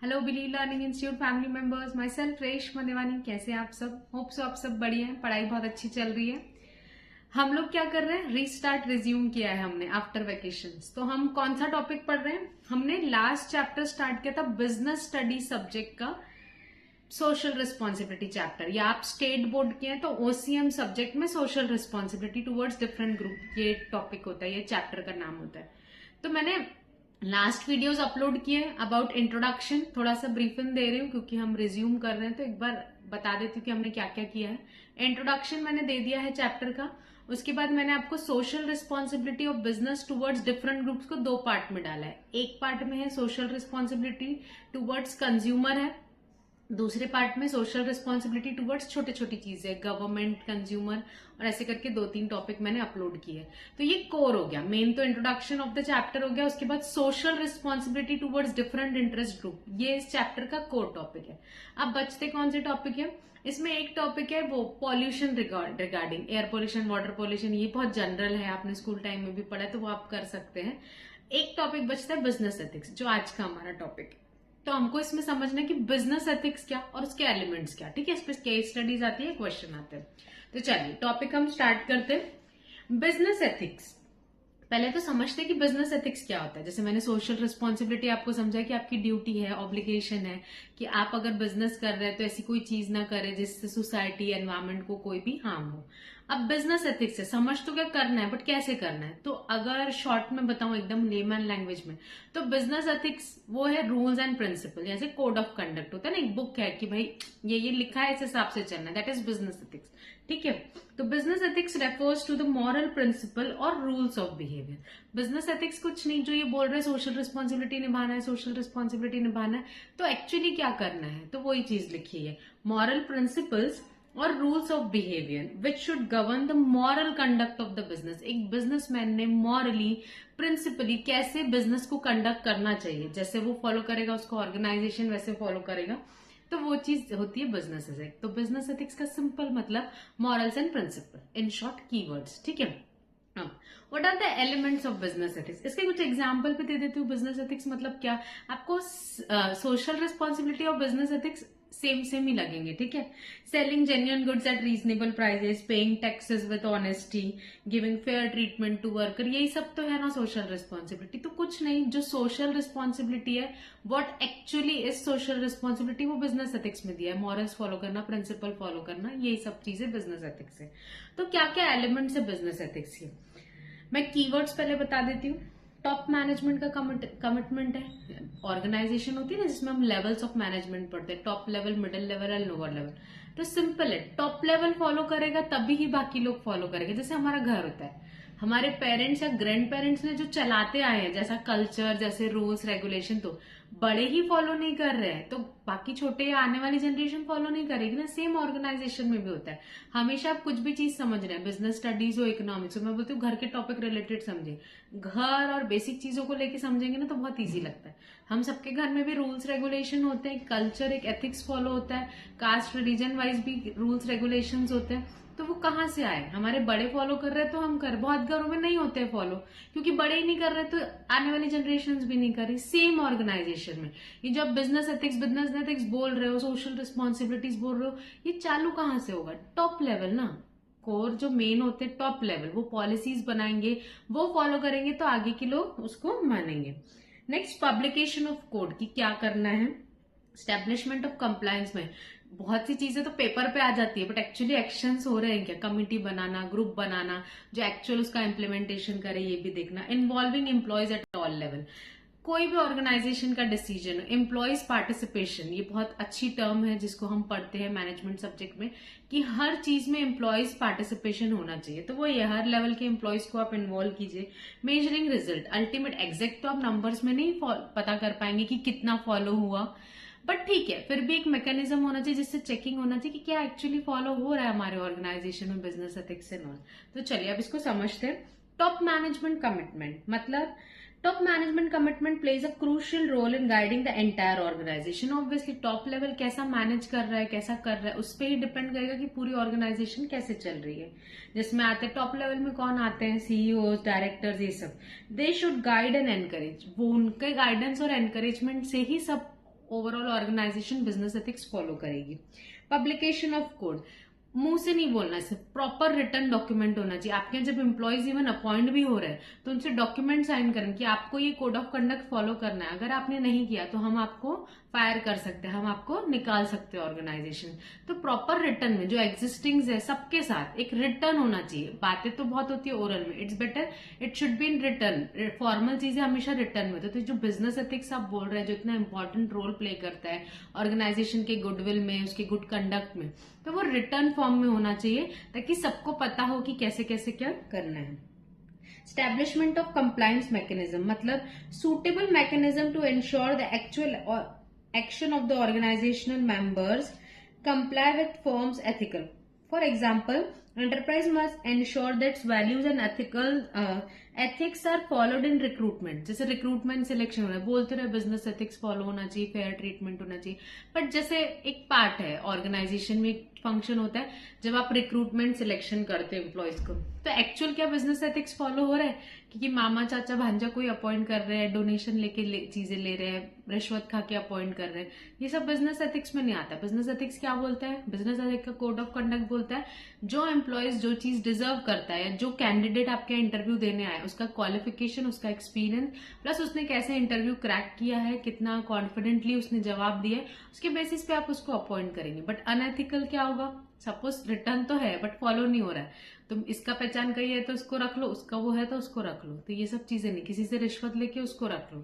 Hello believe learning institute family members, my self Reshma देवानी। कैसे हैं आप सब? होप सो आप सब बढ़िया हैं, पढ़ाई बहुत अच्छी चल रही है। हम लोग क्या कर रहे हैं, रीस्टार्ट रिज्यूम किया है हमने आफ्टर वेकेशंस। तो हम कौन सा टॉपिक पढ़ रहे हैं? हमने लास्ट चैप्टर स्टार्ट किया था बिजनेस स्टडी सब्जेक्ट का सोशल रिस्पॉन्सिबिलिटी चैप्टर, या आप स्टेट बोर्ड के हैं तो ओसीएम सब्जेक्ट में social responsibility towards different group, ये टॉपिक होता है, ये चैप्टर का नाम होता है। तो मैंने लास्ट वीडियोस अपलोड किए अबाउट इंट्रोडक्शन, थोड़ा सा ब्रीफिंग दे रही हूँ क्योंकि हम रिज्यूम कर रहे हैं, तो एक बार बता देती हूँ कि हमने क्या क्या किया है। इंट्रोडक्शन मैंने दे दिया है चैप्टर का। उसके बाद मैंने आपको social responsibility of business towards different groups को दो पार्ट में डाला है। एक पार्ट में है सोशल रिस्पॉन्सिबिलिटी टुवर्ड्स कंज्यूमर है, दूसरे पार्ट में सोशल रिस्पॉन्सिबिलिटी टुवर्ड्स छोटे छोटी चीजें, गवर्नमेंट, कंज्यूमर, और ऐसे करके दो तीन टॉपिक मैंने अपलोड किए। तो ये कोर हो गया, मेन तो इंट्रोडक्शन ऑफ द चैप्टर हो गया। उसके बाद social responsibility towards different interest group, ये इस चैप्टर का कोर टॉपिक है। अब बचते कौन से टॉपिक है? इसमें एक टॉपिक है वो pollution regarding air pollution, water pollution, ये बहुत जनरल है, आपने स्कूल टाइम में भी पढ़ा है तो वो आप कर सकते हैं। एक टॉपिक बचता है बिजनेस एथिक्स, जो आज का हमारा टॉपिक है। तो हमको इसमें समझना है कि बिजनेस एथिक्स क्या और उसके एलिमेंट्स क्या। ठीक है, इस पर केस स्टडीज आती है, क्वेश्चन आते हैं। तो चलिए टॉपिक हम स्टार्ट करते हैं। बिजनेस एथिक्स, पहले तो समझते हैं कि बिजनेस एथिक्स क्या होता है। जैसे मैंने सोशल रिस्पॉन्सिबिलिटी आपको समझा कि आपकी ड्यूटी है, ऑब्लिगेशन है कि आप अगर बिजनेस कर रहे हैं तो ऐसी कोई चीज ना करें जिससे सोसाइटी, एनवायरमेंट को कोई भी हार्म हो। अब बिजनेस एथिक्स है, समझ तो क्या करना है, बट कैसे करना है। तो अगर शॉर्ट में बताऊं, एकदम लेमन लैंग्वेज में, तो बिजनेस एथिक्स वो है रूल्स एंड प्रिंसिपल, जैसे कोड ऑफ कंडक्ट होता है ना, एक बुक है कि भाई ये लिखा है, इस हिसाब से चलना है, दैट इज बिजनेस एथिक्स। ठीक है, तो business ethics refers to the moral principle और rules of behaviour. Business ethics कुछ नहीं जो ये बोल रहे सोशल रिस्पॉन्सिबिलिटी निभाना है, सोशल रिस्पॉन्सिबिलिटी निभाना है, तो एक्चुअली क्या करना है, तो वही चीज लिखी है, मॉरल प्रिंसिपल्स और rules of behaviour which should govern the moral conduct of the business. एक बिजनेसमैन ने मॉरली, प्रिंसिपली कैसे बिजनेस को कंडक्ट करना चाहिए, जैसे वो फॉलो करेगा उसको ऑर्गेनाइजेशन वैसे फॉलो करेगा, तो वो चीज होती है बिजनेस एथिक्स। तो बिजनेस एथिक्स का सिंपल मतलब morals and principle, in short keywords. ठीक है, what are the elements of business ethics, इसके कुछ एग्जांपल भी दे देती हूँ। बिजनेस एथिक्स मतलब क्या, आपको सोशल रिस्पॉन्सिबिलिटी और बिजनेस एथिक्स सेम सेम ही लगेंगे। ठीक है, selling genuine goods at reasonable prices, paying taxes with honesty, giving fair treatment to worker, यही सब तो है ना सोशल रिस्पॉन्सिबिलिटी। तो कुछ नहीं, जो सोशल रिस्पॉन्सिबिलिटी है, what actually is social responsibility, वो बिजनेस एथिक्स में दिया है। मॉरल्स फॉलो करना, प्रिंसिपल फॉलो करना, यही सब चीजें बिजनेस एथिक्स है। तो क्या क्या एलिमेंट्स है बिजनेस एथिक्स के, मैं कीवर्ड्स पहले बता देती हूँ। टॉप मैनेजमेंट का कमिटमेंट है, ऑर्गेनाइजेशन होती है ना जिसमें हम लेवल्स ऑफ मैनेजमेंट पढ़ते हैं, top level, middle level and lower level. तो सिंपल है, टॉप लेवल फॉलो करेगा तभी ही बाकी लोग फॉलो करेंगे। जैसे हमारा घर होता है, हमारे पेरेंट्स या ग्रैंड पेरेंट्स ने जो चलाते आए हैं जैसा कल्चर, जैसे रूल्स रेगुलेशन, तो बड़े ही फॉलो नहीं कर रहे हैं तो बाकी छोटे या आने वाली जनरेशन फॉलो नहीं करेगी ना। सेम ऑर्गेनाइजेशन में भी होता है, हमेशा आप कुछ भी चीज समझ रहे हैं, बिजनेस स्टडीज हो, इकोनॉमिक्स हो, मैं बोलती हूँ घर के टॉपिक रिलेटेड समझे, घर और बेसिक चीजों को लेके समझेंगे ना तो बहुत ईजी लगता है। हम सबके घर में भी रूल्स रेगुलेशन होते हैं, कल्चर, एक एथिक्स फॉलो होता है, कास्ट रिलीजन वाइज भी रूल्स रेगुलेशन होते हैं। तो वो कहाँ से आए, हमारे बड़े फॉलो कर रहे हैं तो हम कर, बहुत घरों में नहीं होते फॉलो क्योंकि बड़े ही नहीं कर रहे तो आने वाली जनरेशन भी नहीं कर रही। सेम ऑर्गेनाइजेशन में ये जो आप बिजनेस एथिक्स बोल रहे हो, सोशल रिस्पॉन्सिबिलिटीज बोल रहे हो, ये चालू कहाँ से होगा, टॉप लेवल ना। कोर जो मेन होते हैं टॉप लेवल, वो पॉलिसीज बनाएंगे, वो फॉलो करेंगे तो आगे के लोग उसको मानेंगे। नेक्स्ट, पब्लिकेशन ऑफ कोड की क्या करना है, स्टैब्लिशमेंट ऑफ कंप्लायंस में बहुत सी चीजें तो पेपर पे आ जाती है बट एक्चुअली एक्शंस हो रहे हैं क्या, कमिटी बनाना, ग्रुप बनाना जो एक्चुअल उसका इम्प्लीमेंटेशन करे, ये भी देखना। Involving employees at all level, कोई भी ऑर्गेनाइजेशन का डिसीजन, एम्प्लॉयज पार्टिसिपेशन, ये बहुत अच्छी टर्म है जिसको हम पढ़ते हैं मैनेजमेंट सब्जेक्ट में कि हर चीज में एम्प्लॉयज पार्टिसिपेशन होना चाहिए। तो वो ये हर लेवल के एम्प्लॉयज को आप इन्वॉल्व कीजिए। मेजरिंग रिजल्ट, अल्टीमेट एग्जैक्ट तो आप नंबर्स में नहीं पता कर पाएंगे कि कितना फॉलो हुआ, बट ठीक है फिर भी एक मैकेनिज्म होना चाहिए जिससे चेकिंग होना चाहिए कि क्या एक्चुअली फॉलो हो रहा है हमारे ऑर्गेनाइजेशन में बिजनेस एथिक्स एंड ऑल। तो चलिए अब इसको समझते हैं। टॉप मैनेजमेंट कमिटमेंट मतलब, top management commitment plays a crucial role in guiding the entire organisation. Obviously top level कैसा मैनेज कर रहा है, कैसा कर रहा है, उस पर ही डिपेंड करेगा कि पूरी ऑर्गेनाइजेशन कैसे चल रही है। जिसमें आते हैं टॉप लेवल में कौन आते हैं, सीईओ, डायरेक्टर्स, ये सब। They should guide and encourage, वो उनके गाइडेंस और एनकरेजमेंट से ही सब overall organisation business ethics follow करेगी। पब्लिकेशन ऑफ कोड, मुंह से नहीं बोलना, सिर्फ प्रॉपर रिटर्न डॉक्यूमेंट होना चाहिए। आपके जब एम्प्लॉयज इवन अपॉइंट भी हो रहे हैं तो उनसे डॉक्यूमेंट साइन करें कि आपको ये कोड ऑफ कंडक्ट फॉलो करना है। अगर आपने नहीं किया तो हम आपको फायर कर सकते हैं, हम आपको निकाल सकते हैं ऑर्गेनाइजेशन। तो प्रॉपर रिटर्न में जो एग्जिस्टिंग है सबके साथ एक रिटर्न होना चाहिए। बातें तो बहुत होती है ओरल में, it's better it should be in return. Formal चीजें हमेशा रिटर्न में होती है। तो जो बिजनेस एथिक्स आप बोल रहे हैं, जो इतना इंपॉर्टेंट रोल प्ले करता है ऑर्गेनाइजेशन के गुडविल में, उसके गुड कंडक्ट में, तो वो रिटर्न फॉर्म में होना चाहिए ताकि सबको पता हो कि कैसे कैसे क्या करना है। Establishment of compliance mechanism, मतलब suitable mechanism to ensure the actual action of the organizational members comply with firm's ethical. For example, enterprise must ensure that its values and ethics are followed in recruitment. जैसे recruitment selection हो रहा है, बोलते रहे business ethics follow होना चाहिए, fair treatment होना चाहिए, बट जैसे एक पार्ट है ऑर्गेनाइजेशन में, एक फंक्शन होता है जब आप रिक्रूटमेंट सिलेक्शन करते हो एम्प्लॉयज को, तो एक्चुअल क्या बिजनेस एथिक्स फॉलो हो रहा है? क्योंकि मामा चाचा भांजा कोई अपॉइंट कर रहे हैं, डोनेशन लेके चीजें ले रहे हैं, रिश्वत खा के अपॉइंट कर रहे हैं, ये सब बिजनेस एथिक्स में नहीं आता। बिजनेस एथिक्स क्या बोलता है? बिजनेस एथिक्स का कोड ऑफ कंडक्ट बोलता है जो एम्प्लॉयज जो चीज डिजर्व करता है, जो कैंडिडेट आपके इंटरव्यू देने आए उसका क्वालिफिकेशन, उसका एक्सपीरियंस, प्लस उसने कैसे इंटरव्यू क्रैक किया है, कितना कॉन्फिडेंटली उसने जवाब दिया है, उसके बेसिस पे आप उसको अपॉइंट करेंगे। बट अनएथिकल क्या होगा? सपोज रिटर्न तो है बट फॉलो नहीं हो रहा है, तुम इसका पहचान कही है तो उसको रख लो, उसका वो है तो उसको रख लो, तो ये सब चीजें नहीं। किसी से रिश्वत लेके उसको रख लो,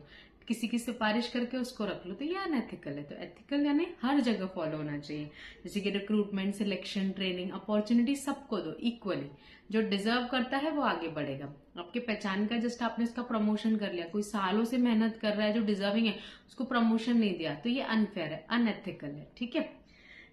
किसी की सिफारिश करके उसको रख लो, तो ये अनएथिकल है। तो एथिकल यानी हर जगह फॉलो होना चाहिए। जैसे कि रिक्रूटमेंट, सिलेक्शन, ट्रेनिंग, अपॉर्चुनिटी सबको दो इक्वली। जो डिजर्व करता है वो आगे बढ़ेगा। आपके पहचान का जस्ट आपने इसका प्रमोशन कर लिया, कोई सालों से मेहनत कर रहा है जो डिजर्विंग है उसको प्रमोशन नहीं दिया, तो ये अनफेयर है, अनएथिकल है। ठीक है।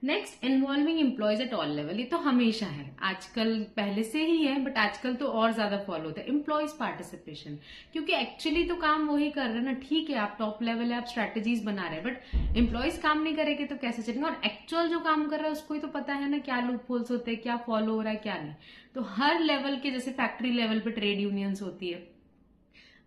Next, involving employees at all level. ये तो हमेशा है, आजकल पहले से ही है बट आजकल तो और ज्यादा फॉलो होता है। एम्प्लॉयज पार्टिसिपेशन, क्योंकि एक्चुअली तो काम वही कर रहे हैं ना। ठीक है आप टॉप लेवल है, आप स्ट्रेटेजीज बना रहे हैं, बट एम्प्लॉयज काम नहीं करेंगे तो कैसे चलेंगे? और एक्चुअल जो काम कर रहा है उसको ही तो पता है ना क्या लूप होल्स होते हैं, क्या फॉलो हो रहा है, क्या नहीं। तो हर लेवल के, जैसे फैक्ट्री लेवल पे ट्रेड यूनियंस होती है,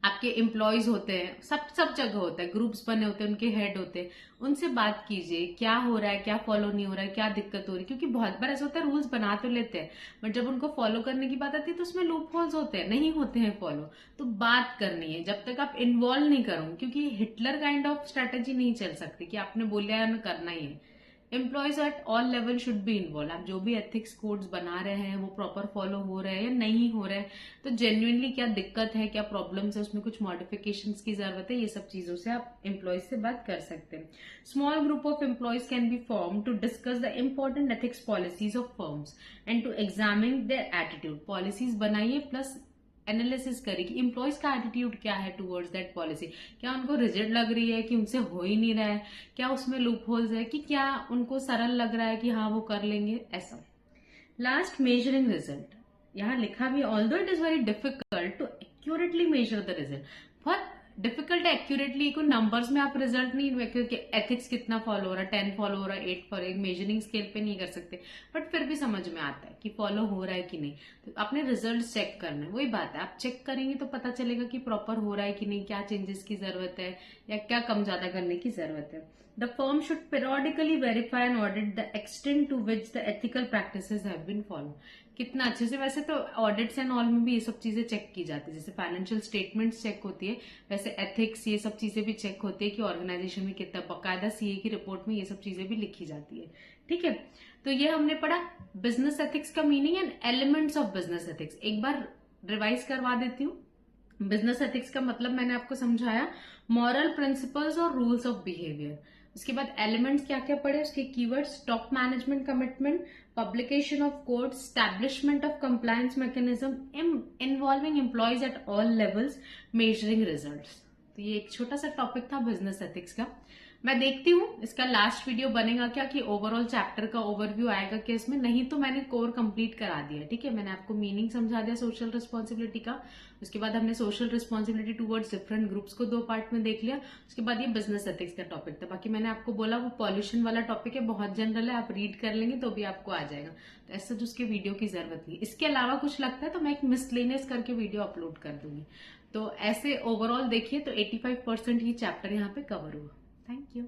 आपके एम्प्लॉयज होते हैं, सब जगह होता है, ग्रुप्स बने होते हैं, उनके हेड होते हैं, उनसे बात कीजिए क्या हो रहा है, क्या फॉलो नहीं हो रहा है, क्या दिक्कत हो रही है। क्योंकि बहुत बार ऐसा होता है रूल्स बना तो लेते हैं बट जब उनको फॉलो करने की बात आती है तो उसमें लूप होल्स होते हैं, नहीं होते हैं फॉलो। तो बात करनी है जब तक आप इन्वॉल्व नहीं करोगे, क्योंकि हिटलर काइंड ऑफ स्ट्रेटेजी नहीं चल सकती कि आपने बोलिया है हमें करना ही है। Employees at all level should be involve. आप जो भी एथिक्स कोड्स बना रहे हैं वो प्रॉपर फॉलो हो रहे हैं या नहीं हो रहे हैं, तो जेन्युइनली क्या दिक्कत है, क्या प्रॉब्लम्स है, उसमें कुछ मॉडिफिकेशंस की जरूरत है, ये सब चीजों से आप एम्प्लॉयज से बात कर सकते हैं। Small group of employees can be form to discuss the important ethics policies of firms and to examine their attitude. Policies बनाइए प्लस एनालिसिस करें कि एम्प्लॉयज का एटीट्यूड क्या है टुवर्ड्स दैट पॉलिसी। क्या उनको रिजिड लग रही है कि उनसे हो ही नहीं रहा है, क्या उसमें लूप होल्स है, कि क्या उनको सरल लग रहा है कि हाँ वो कर लेंगे, ऐसा। Last, measuring result. यहाँ लिखा भी, although it is very difficult to accurately measure the result. बहुत डिफिकल्ट है एक्यूरेटली कोई नंबर्स में आप रिजल्ट नहीं, क्योंकि एथिक्स कितना फॉलो हो रहा है, 10 फॉलो हो रहा है, 8 फॉलो, मेजरिंग स्केल पे नहीं कर सकते, बट फिर भी समझ में आता है कि फॉलो हो रहा है कि नहीं। तो अपने रिजल्ट चेक करना है, वही बात है, आप चेक करेंगे तो पता चलेगा कि प्रॉपर हो रहा है कि नहीं, क्या चेंजेस की जरूरत है या क्या कम ज्यादा करने की जरूरत है। The firm should periodically verify and audit the extent to which the ethical practices have been followed। कितना अच्छे से, वैसे तो ऑडिट्स एंड ऑल में भी ये सब चीजें चेक की जाती है, जैसे फाइनेंशियल स्टेटमेंट्स चेक होती है, वैसे एथिक्स ये सब चीजें भी चेक होती है कि ऑर्गेनाइजेशन में कितना, बकायदा सीए की रिपोर्ट में ये सब चीजें भी लिखी जाती है। ठीक है, तो ये हमने पढ़ा बिजनेस एथिक्स का meaning and elements of business ethics. एक बार रिवाइज करवा देती हूँ। बिजनेस एथिक्स का मतलब मैंने आपको समझाया, मॉरल प्रिंसिपल्स और रूल्स ऑफ बिहेवियर। उसके बाद एलिमेंट्स क्या क्या पढ़े, उसके keywords, top management commitment, publication of code, establishment of compliance mechanism, involving employees at all levels, measuring results. तो ये एक छोटा सा टॉपिक था बिजनेस एथिक्स का। मैं देखती हूँ इसका लास्ट वीडियो बनेगा क्या, कि ओवरऑल चैप्टर का ओवरव्यू आएगा क्या इसमें, नहीं तो मैंने कोर कंप्लीट करा दिया। ठीक है, मैंने आपको मीनिंग समझा दिया सोशल रिस्पॉन्सिबिलिटी का। उसके बाद हमने social responsibility towards different groups को 2 पार्ट में देख लिया। उसके बाद ये बिजनेस एथिक्स का टॉपिक था। बाकी मैंने आपको बोला वो पॉल्यूशन वाला टॉपिक है, बहुत जनरल है, आप रीड कर लेंगे तो भी आपको आ जाएगा, तो ऐसा जो उसके वीडियो की जरूरत नहीं। इसके अलावा कुछ लगता है तो मैं एक मिसलेनियस करके वीडियो अपलोड कर दूंगी। तो ऐसे ओवरऑल देखिए तो 85% ही चैप्टर यहाँ पे कवर हुआ। Thank you.